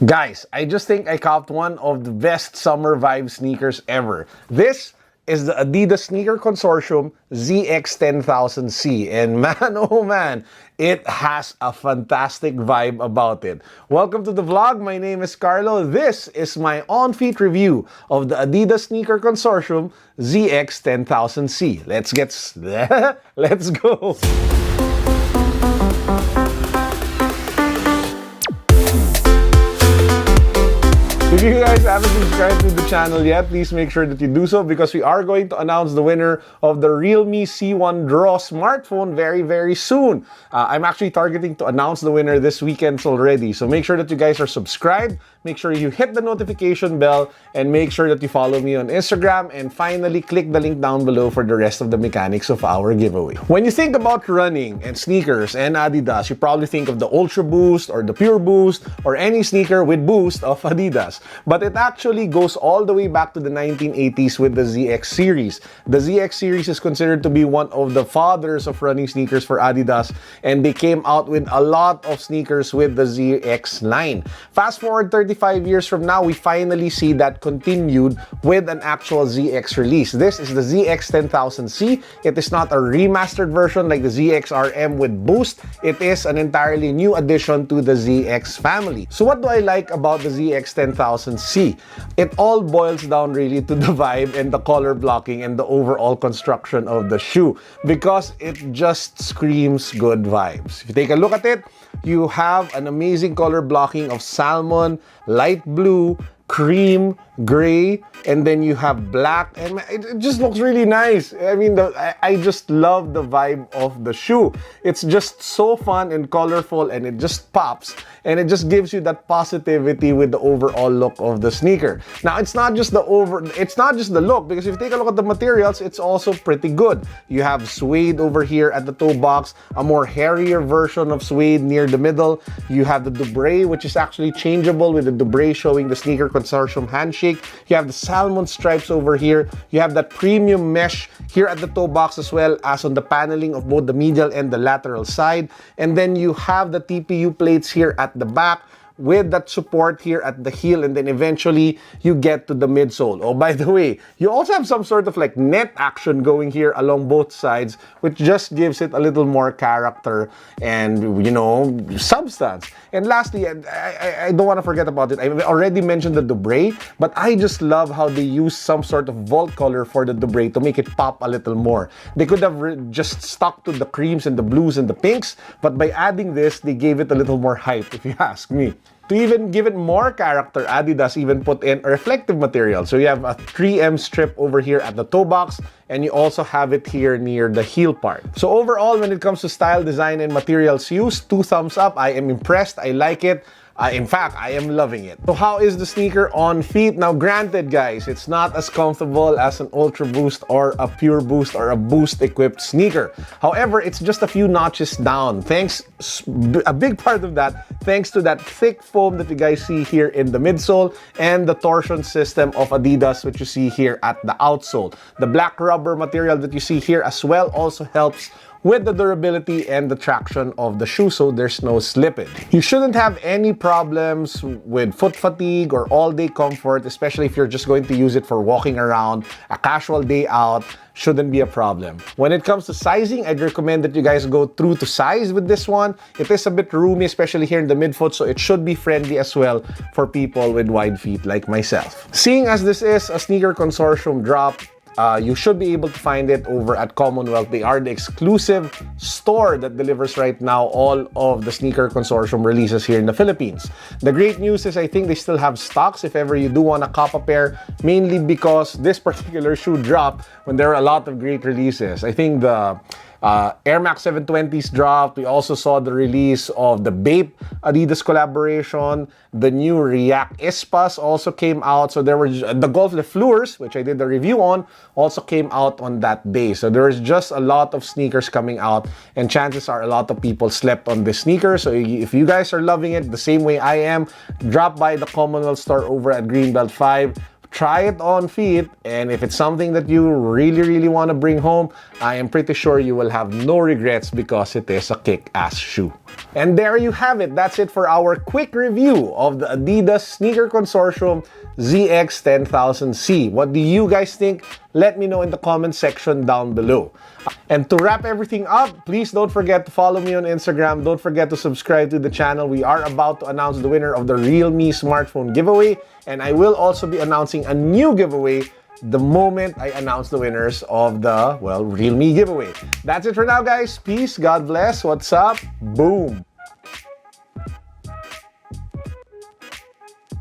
Guys, I just think I copped one of the best summer vibe sneakers ever. This is the Adidas Sneaker Consortium ZX10000C. And man, oh man, it has a fantastic vibe about it. Welcome to the vlog. My name is Carlo. This is my on-feet review of the Adidas Sneaker Consortium ZX10000C. Let's go. If you guys haven't subscribed to the channel yet, please make sure that you do so because we are going to announce the winner of the Realme C1 Draw smartphone very soon. I'm actually targeting to announce the winner this weekend already. So make sure that you guys are subscribed, make sure you hit the notification bell, and make sure that you follow me on Instagram, and finally click the link down below for the rest of the mechanics of our giveaway. When you think about running and sneakers and Adidas, you probably think of the Ultra Boost or the Pure Boost or any sneaker with boost of Adidas. But it actually goes all the way back to the 1980s with the ZX series. The ZX series is considered to be one of the fathers of running sneakers for Adidas, and they came out with a lot of sneakers with the ZX line. Fast forward 35 years from now, we finally see that continued with an actual ZX release. This is the ZX10000C. It is not a remastered version like the ZXRM with boost. It is an entirely new addition to the ZX family. So what do I like about the ZX10000C? It all boils down really to the vibe and the color blocking and the overall construction of the shoe, because it just screams good vibes. If you take a look at it, you have an amazing color blocking of salmon, light blue, cream, gray, and then you have black, and it just looks really nice. I mean, I just love the vibe of the shoe. It's just so fun and colorful, and it just pops, and it just gives you that positivity with the overall look of the sneaker. Now, it's not just the look, because if you take a look at the materials, it's also pretty good. You have suede over here at the toe box, a more hairier version of suede near the middle. You have the Dubré, which is actually changeable, with the Dubré showing the Sneaker Consortium handshake. You have the salmon stripes over here. You have that premium mesh here at the toe box, as well as on the paneling of both the medial and the lateral side. And then you have the TPU plates here at the back, with that support here at the heel, and then eventually you get to the midsole. Oh, by the way, you also have some sort of like net action going here along both sides, which just gives it a little more character and, you know, substance. And lastly, I don't want to forget about it. I already mentioned the Dubré, but I just love how they use some sort of vault color for the Dubré to make it pop a little more. They could have just stuck to the creams and the blues and the pinks, but by adding this, they gave it a little more hype, if you ask me. To even give it more character, Adidas even put in a reflective material. So you have a 3M strip over here at the toe box, and you also have it here near the heel part. So overall, when it comes to style, design, and materials used, 2 thumbs up. I am impressed. I like it. In fact, I am loving it. So how is the sneaker on feet? Now, granted, guys, it's not as comfortable as an Ultra Boost or a Pure Boost or a Boost-equipped sneaker. However, it's just a few notches down. A big part of that, thanks to that thick foam that you guys see here in the midsole and the torsion system of Adidas, which you see here at the outsole. The black rubber material that you see here as well also helps with the durability and the traction of the shoe, so there's no slippage. You shouldn't have any problems with foot fatigue or all-day comfort, especially if you're just going to use it for walking around, a casual day out. Shouldn't be a problem. When it comes to sizing, I'd recommend that you guys go through to size with this one. It is a bit roomy, especially here in the midfoot, so it should be friendly as well for people with wide feet like myself. Seeing as this is a Sneaker Consortium drop, you should be able to find it over at Commonwealth. They are the exclusive store that delivers right now all of the Sneaker Consortium releases here in the Philippines. The great news is I think they still have stocks if ever you do want to cop a pair, mainly because this particular shoe dropped when there are a lot of great releases. I think the Air Max 720s dropped. We also saw the release of the Bape Adidas collaboration. The new React Espas also came out. So there were the Golf Le Fleurs, which I did the review on, also came out on that day. So there is just a lot of sneakers coming out, and chances are a lot of people slept on this sneaker. So if you guys are loving it the same way I am, drop by the Commonwealth store over at Greenbelt 5. Try it on feet, and if it's something that you really want to bring home, I am pretty sure you will have no regrets because it is a kick-ass shoe. And there you have it. That's it for our quick review of the Adidas Sneaker Consortium ZX10000C. What do you guys think? Let me know in the comment section down below. And to wrap everything up, please don't forget to follow me on Instagram. Don't forget to subscribe to the channel. We are about to announce the winner of the Realme smartphone giveaway. And I will also be announcing a new giveaway the moment I announce the winners of the, well, Realme giveaway. That's it for now, guys. Peace. God bless. What's up? Boom.